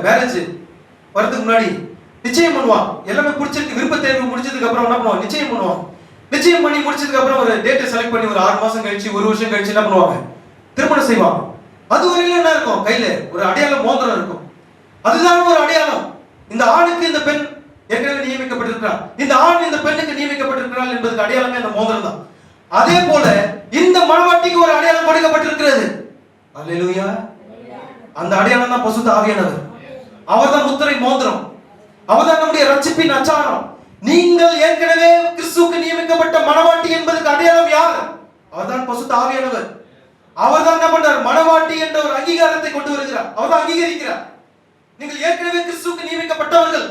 Marriage வரதுக்கு முன்னாடி நிச்சயம் பண்ணுவான். எல்லாமே பிடிச்சிருக்கு, விருப்ப தேர்வு முடிச்சதுக்கு அப்புறம் என்ன பண்ணுவான், நிச்சயம் பண்ணுவான். நிச்சயம் பண்ணி முடிச்சதுக்கு அப்புறம் ஒரு டேட்டை செலக்ட் பண்ணி ஒரு 6 மாசம் கழிச்சு 1 வருஷம் கழிச்சு என்ன பண்ணுவாங்க, திருமணம் செய்வாங்க. அது வரையில என்ன இருக்கும், கையில ஒரு அடையாளம் மோதிரம் இருக்கும். அதுதான் ஒரு அடையாளம். இந்த ஆணுக்கு இந்த பெண் ஏற்கனவே நியமிக்கப்பட்டிருக்கிறார், இந்த ஆண் இந்த பெண்ணுக்கு நியமிக்கப்பட்டிருக்கிறார் என்பதற்கு அடையாளமே அந்த மோதிரம் தான். அதே போல இந்த மணவாட்டிக்கு ஒரு அடையாளம் கொடுக்கப்பட்டிருக்கிறது. அல்லேலூயா. அந்த அடையாளம் தான் பரிசுத்த ஆவியானவர். அவர்தான் முத்திரை மோதிரம், அவர்தான் நம்முடைய ரட்சிப்பின் அச்சாரம். நீங்கள் ஏற்கனவே கிறிஸ்துவுக்கு நியமிக்கப்பட்ட மணவாட்டி என்பதற்கு அடையாளம் யார்? அவர்தான் பரிசுத்த ஆவியானவர். அவர்தான் என்ன பண்றார், மணவாட்டி என்ற ஒரு அங்கீகாரத்தை கொண்டு வருகிறார். அவர்தான் அங்கீகரிக்கிறார், நீங்கள் ஏற்கனவே கிறிஸ்துவுக்கு நியமிக்கப்பட்டவர்கள்.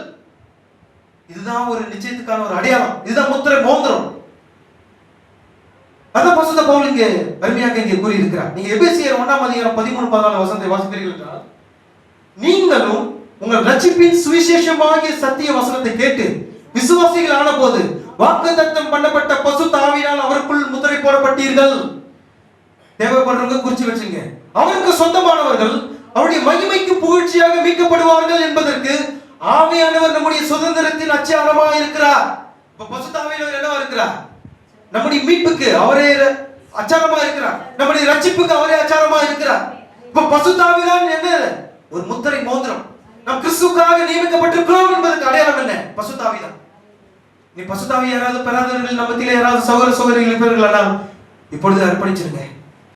இதுதான் ஒரு நிச்சயத்துக்கான ஒரு அடையாளம். இதுதான் முத்திரை மோதிரம். அதான் பரிசுத்த பவுல் இங்கே அருமையாக இங்கே கூறி இருக்கிறார். நீங்க எபேசியர் 1:13-14 வசனத்தை வாசிப்பீர்கள் என்றால், நீங்களும் உங்கள் ரட்சிப்பின் சுவிசேஷமாகிய சத்திய வசனத்தை கேட்டு விசுவாசிகள் ஆன போது வாக்குத்தத்தம் பண்ணப்பட்ட பரிசுத்த ஆவியினால் அவருக்குள் முத்திரை போடப்பட்டீர்கள். தேவைப்படுறவங்க குறிச்சு வச்சுங்க. அவருக்கு சொந்தமானவர்கள் அவருடைய மகிமைக்கு புகழ்ச்சியாக மீட்கப்படுவார்கள் என்பதற்கு ஆவியானவர் நம்முடைய சுதந்திரத்தின் அச்சாரமாக இருக்கிறார். இப்ப பரிசுத்த ஆவியானவர் என்னவா இருக்கிறார், நம்முடைய மீட்புக்கு அவரே அச்சாரமா இருக்கிறார், நம்முடைய ரட்சிப்புக்கு அவரே அச்சாரமா இருக்கிறார். இப்ப பரிசுத்த ஆவியானவர் என்ன, ஒரு முத்திரை மோதிரம். நாம் கிறிஸ்துவுக்காக நியமிக்கப்பட்டிருக்கிறோம் என்பதற்கு அடையாளம் என்ன, பரிசுத்த ஆவிதான். நீ பரிசுத்த ஆவி யாராவது பெறாதவர்கள் நம்மத்திலே யாராவது சகோதர சகோதரிகள் இருப்பீர்கள், ஆனால் இப்பொழுது அர்ப்பணிச்சிருங்க.